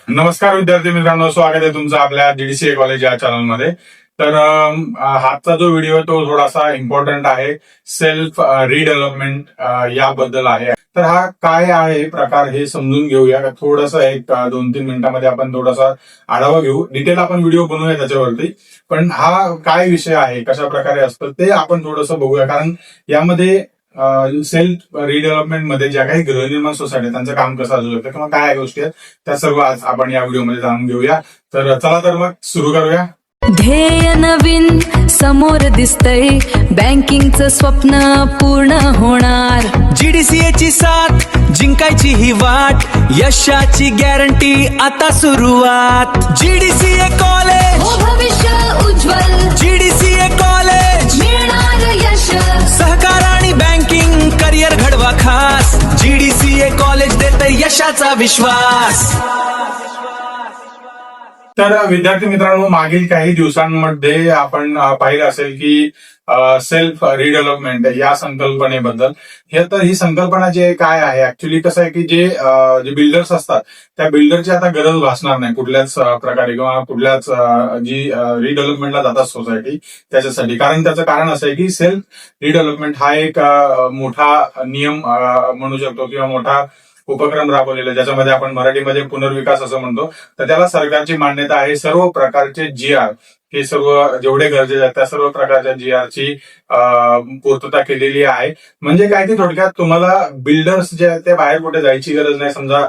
नमस्कार विद्यार्थी मित्रांनो, स्वागत आहे तुमचं आपल्या जीडीसीए कॉलेज या चॅनलमध्ये. तर आजचा जो व्हिडिओ आहे तो थोडासा इम्पॉर्टंट आहे. सेल्फ रिडेव्हलपमेंट याबद्दल आहे. तर हा काय आहे प्रकार हे समजून घेऊया. थोडंसं एक 2-3 मिनिटांमध्ये आपण थोडासा आढावा घेऊ. डिटेल आपण व्हिडिओ बनवूया त्याच्यावरती. पण हा काय विषय आहे, कशा प्रकारे असतं ते आपण थोडंसं बघूया. कारण यामध्ये सेल्फ रिडेव्हलपमेंट मध्ये ज्या काही गृहनिर्माण सोसायटी त्यांचं काम कसं असू शकतं किंवा काय गोष्टी आहेत त्या सर्व आज आपण या व्हिडिओमध्ये जाणून घेऊया. तर चला तर मग सुरू करूया. ध्येय नवीन समोर दिसतंय, बँकिंगचं स्वप्न पूर्ण होणार. जीडीसीए ची साथ जिंकायची ही वाट, यशाची गॅरंटी आता सुरुवात. जीडीसीए कॉलेज हो भविष्य उज्ज्वल, जीडीसीए कॉलेज मिळणार यश. सहकार आणि बँकिंग करिअर घडवा खास. जीडीसीए कॉलेज देते यशाचा विश्वास. तर विद्यार्थी मित्रांनो, मागील काही दिवसांमध्ये आपण पाहिलं असेल की सेल्फ रिडेव्हलपमेंट या संकल्पनेबद्दल. ही संकल्पना जी आहे काय आहे, ऍक्च्युली कसं आहे की जे बिल्डर्स असतात त्या बिल्डरची आता गरज भासणार नाही कुठल्याच प्रकारे किंवा कुठल्याच जी रिडेव्हलपमेंटला जातात सोसायटी त्याच्यासाठी. कारण त्याचं कारण असं आहे की सेल्फ रिडेव्हलपमेंट हा एक मोठा नियम म्हणू शकतो किंवा मोठा उपक्रम राबवलेला, ज्याच्यामध्ये आपण मराठीमध्ये पुनर्विकास असं म्हणतो. तर त्याला सरकारची मान्यता आहे. सर्व प्रकारचे GR हे सर्व जेवढे गरजेचे आहेत त्या सर्व प्रकारच्या GR ची पूर्तता केलेली आहे. म्हणजे काय की थोडक्यात तुम्हाला बिल्डर्स जे आहेत ते बाहेर कुठे जायची गरज नाही. समजा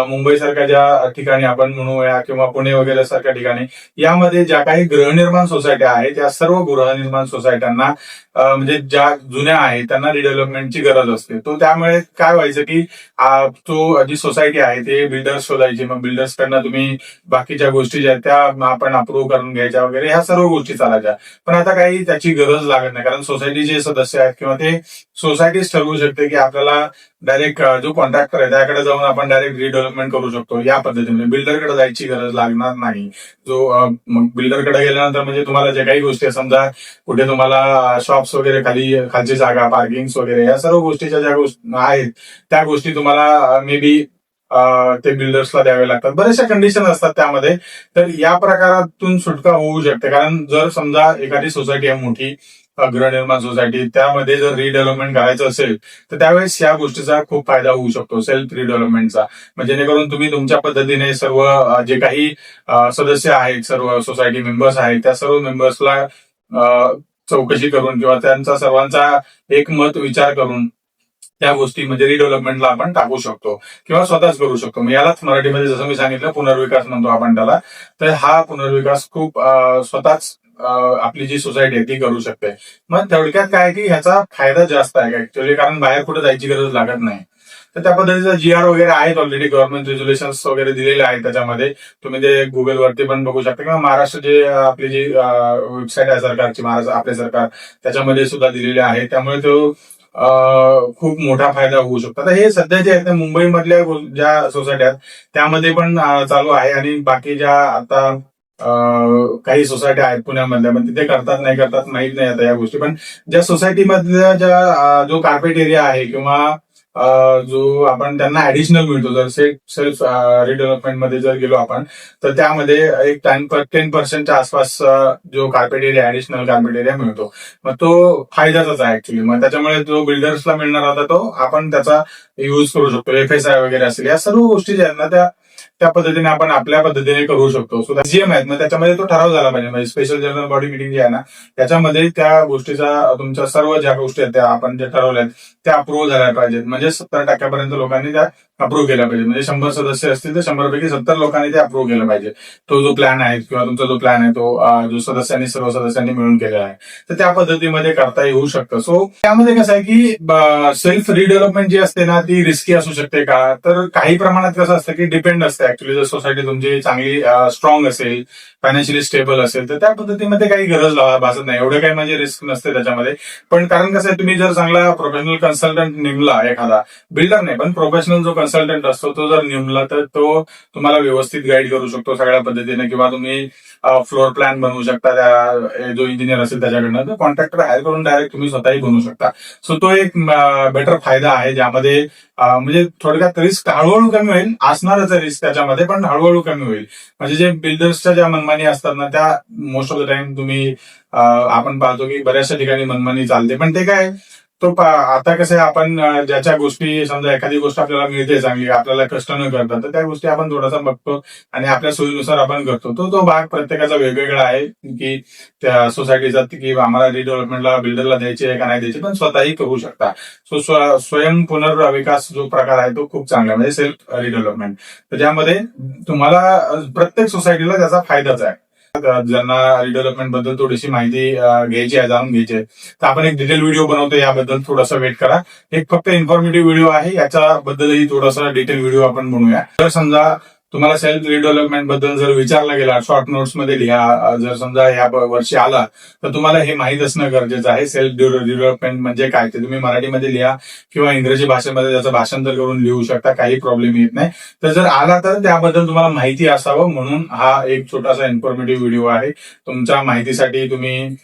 मुंबई सारख्या ज्या ठिकाणी आपण म्हणूया किंवा पुणे वगैरे सारख्या ठिकाणी यामध्ये ज्या काही गृहनिर्माण सोसायट्या आहेत त्या सर्व गृहनिर्माण सोसायट्यांना म्हणजे ज्या जुन्या आहेत त्यांना रिडेव्हलपमेंटची गरज असते. तो त्यामुळे काय व्हायचं की तो जी सोसायटी आहे ते बिल्डर्स शोधायची. मग बिल्डर्स कडनं तुम्ही बाकीच्या गोष्टी ज्या आहेत त्या आपण अप्रूव्ह करून घ्यायच्या वगैरे ह्या सर्व गोष्टी चालायच्या. पण आता काही त्याची गरज लागत नाही, कारण सोसायटीचे सदस्य आहेत किंवा ते सोसायटीच ठरवू शकते की आपल्याला डायरेक्ट जो कॉन्ट्रॅक्टर आहे त्याकडे जाऊन आपण डायरेक्ट रिडेव्हलपमेंट करू शकतो. या पद्धतीने बिल्डरकडे जायची गरज लागणार नाही. जो मग बिल्डरकडे गेल्यानंतर म्हणजे तुम्हाला जे काही गोष्टी आहे, समजा कुठे तुम्हाला शॉप्स वगैरे खालची जागा, पार्किंग वगैरे या सर्व गोष्टीच्या ज्या गोष्टी आहेत त्या गोष्टी तुम्हाला मे बी ते बिल्डर्सला द्यावे लागतात. बऱ्याचशा कंडिशन असतात त्यामध्ये. तर या प्रकारातून सुटका होऊ शकते. कारण जर समजा एखादी सोसायटी आहे मोठी गृहनिर्माण सोसायटी, त्यामध्ये जर रिडेव्हलपमेंट करायचं असेल तर त्यावेळेस या गोष्टीचा खूप फायदा होऊ शकतो सेल्फ रिडेव्हलपमेंटचा. जेणेकरून तुम्ही तुमच्या पद्धतीने सर्व जे काही सदस्य आहेत, सर्व सोसायटी मेंबर्स आहेत त्या सर्व मेंबर्सला चौकशी करून किंवा त्यांचा सर्वांचा एकमत विचार करून त्या गोष्टी म्हणजे रिडेव्हलपमेंटला आपण टाकू शकतो किंवा स्वतःच करू शकतो. मग यालाच मराठीमध्ये जसं मी सांगितलं पुनर्विकास म्हणतो आपण त्याला. तर हा पुनर्विकास खूप स्वतःच आपली जी सोसायटी आहे ती करू शकते. मग थोडक्यात काय की ह्याचा फायदा जास्त आहे ऍक्च्युअली, कारण बाहेर कुठे जायची गरज लागत नाही. तर त्या पद्धतीचा GR वगैरे आहेत ऑलरेडी, गव्हर्नमेंट रेझोल्युशन्स वगैरे दिलेले आहेत त्याच्यामध्ये. तुम्ही ते गुगलवरती पण बघू शकता किंवा महाराष्ट्र जे आपली जी वेबसाईट आहे सरकारची, महाराष्ट्र आपले सरकार, त्याच्यामध्ये सुद्धा दिलेले आहे. त्यामुळे तो खूप मोठा फायदा होऊ शकतो. आता हे सध्या जे आहेत मुंबईमधल्या ज्या सोसायट्या आहेत त्यामध्ये पण चालू आहे आणि बाकी ज्या आता काही सोसायटी आहेत पुण्यामधल्या, पण तिथे करतात नाही करतात माहित नाही आता या गोष्टी. पण ज्या सोसायटीमधल्या ज्या जो कार्पेट एरिया आहे किंवा जो आपण त्यांना ऍडिशनल मिळतो, जर सेल्फ रिडेव्हलपमेंट मध्ये जर गेलो आपण तर त्यामध्ये एक 10% आसपास जो carpet area, additional carpet area मिळतो. मग तो फायद्याचाच आहे ऍक्च्युली. मग त्याच्यामुळे जो बिल्डर्सला मिळणार होता तो आपण त्याचा युज करू शकतो. FSI वगैरे असेल या सर्व गोष्टी ज्या आहेत ना त्या पद्धतीने आपण आपल्या पद्धतीने करू शकतो. सो GM आहेत मग त्याच्यामध्ये तो ठराव झाला पाहिजे. म्हणजे स्पेशल जनरल बॉडी मिटिंग जी आहे ना त्याच्यामध्ये त्या गोष्टीचा तुमच्या सर्व ज्या गोष्टी आहेत त्या आपण ज्या ठरवल्या आहेत त्या अप्रूव्ह झाल्या पाहिजेत. म्हणजे 70% लोकांनी त्या अप्रूव्ह केल्या पाहिजे. म्हणजे 100 सदस्य असतील तर 100 पैकी 70 लोकांनी ते अप्रूव्ह केलं पाहिजे. तो जो प्लॅन आहे किंवा तुमचा जो प्लॅन आहे तो जो सर्व सदस्यांनी मिळून केलेला आहे तर त्या पद्धतीमध्ये करता येऊ शकतं. सो त्यामध्ये कसं आहे की सेल्फ रिडेव्हलपमेंट जी असते ना ती रिस्की असू शकते का, तर काही प्रमाणात कसं असतं की डिपेंड असते ऍक्च्युली. जर सोसायटी तुमची चांगली स्ट्रॉंग असेल, फायनान्शियली स्टेबल असेल तर त्या पद्धतीमध्ये काही गरज भासत नाही. एवढं काही म्हणजे रिस्क नसते त्याच्यामध्ये. पण कारण कसं आहे, तुम्ही जर चांगला प्रोफेशनल कन्सल्टंट नेमला, एखादा बिल्डर नाही पण प्रोफेशनल जो कन्सल्टंट असतो तो जर नेमला तर तो तुम्हाला व्यवस्थित गाईड करू शकतो सगळ्या पद्धतीने, किंवा तुम्ही फ्लोअर प्लॅन बनवू शकता त्या जो इंजिनियर असेल त्याच्याकडनं, तर कॉन्ट्रॅक्टर हायर करून डायरेक्ट तुम्ही स्वतःही बनवू शकता. सो तो एक बेटर फायदा आहे, ज्यामध्ये म्हणजे थोडक्यात रिस्क हळूहळू कमी होईल. असणारच आहे रिस्क त्याच्यामध्ये, पण हळूहळू कमी होईल. म्हणजे जे बिल्डर्सच्या ज्या मनमानी असतात ना, त्या मोस्ट ऑफ द टाइम तुम्ही आपण पाहतो की बऱ्याचशा ठिकाणी मनमानी चालते, पण ते काय तो आता कसं आहे, आपण ज्याच्या गोष्टी समजा एखादी गोष्ट आपल्याला मिळते चांगली, आपल्याला कष्ट न करता, तर त्या गोष्टी आपण थोडासा बघतो आणि आपल्या सोयीनुसार आपण करतो. तो भाग प्रत्येकाचा वेगवेगळा आहे की त्या सोसायटीचा, की आम्हाला रिडेव्हलपमेंटला बिल्डरला द्यायची आहे का नाही द्यायची, पण स्वतःही करू शकता. सो स्वयं पुनर्विकास जो प्रकार आहे तो खूप चांगला आहे, म्हणजे सेल्फ रिडेव्हलपमेंट. तर ज्यामध्ये तुम्हाला प्रत्येक सोसायटीला त्याचा फायदाच आहे. ज्यांना रिडेव्हलपमेंट बद्दल थोडीशी माहिती घ्यायची आहे, जाणून घ्यायची आहे, तर आपण एक डिटेल व्हिडिओ बनवतो याबद्दल. थोडासा वेट करा. एक फक्त इन्फॉर्मेटिव्ह व्हिडिओ आहे, याच्याबद्दलही थोडासा डिटेल व्हिडिओ आपण बनवूया. तर समजा तुम्हाला सेल्फ रिडेव्हलपमेंट बद्दल जर विचारला गेला, शॉर्ट नोट्स मध्ये लिहा. जर समजा या वर्षी आला तर तुम्हाला हे माहीत असणं गरजेचं आहे. सेल्फ रिडेव्हलपमेंट म्हणजे काय ते तुम्ही मराठीमध्ये लिहा किंवा इंग्रजी भाषेमध्ये त्याचं भाषांतर करून लिहू शकता, काही प्रॉब्लेम येत नाही. तर जर आला तर त्याबद्दल तुम्हाला माहिती असावं म्हणून हा एक छोटासा इन्फॉर्मेटिव्ह व्हिडिओ आहे. तुमच्या माहितीसाठी तुम्ही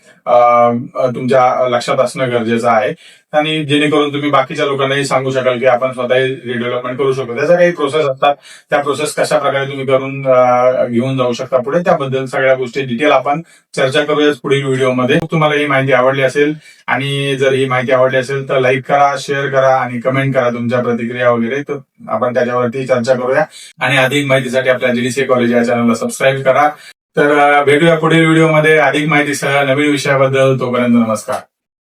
तुमच्या लक्षात असणं गरजेचं आहे, आणि जेणेकरून तुम्ही बाकीच्या लोकांनाही सांगू शकाल की आपण स्वतःही रिडेव्हलपमेंट करू शकतो. त्याच्या काही प्रोसेस असतात, त्या प्रोसेस कशा प्रकारे तुम्ही करून घेऊन जाऊ शकता पुढे, त्याबद्दल सगळ्या गोष्टी डिटेल आपण चर्चा करूया पुढील व्हिडिओमध्ये. तुम्हाला ही माहिती आवडली असेल, आणि जर ही माहिती आवडली असेल तर लाईक करा, शेअर करा आणि कमेंट करा तुमच्या प्रतिक्रिया वगैरे, तर आपण त्याच्यावरती चर्चा करूया. आणि अधिक माहितीसाठी आपल्या जीडीसीए कॉलेज या चॅनलला सबस्क्राईब करा. तर भेटूया पुढील व्हिडिओमध्ये अधिक माहितीसह नवीन विषयाबद्दल. तोपर्यंत नमस्कार.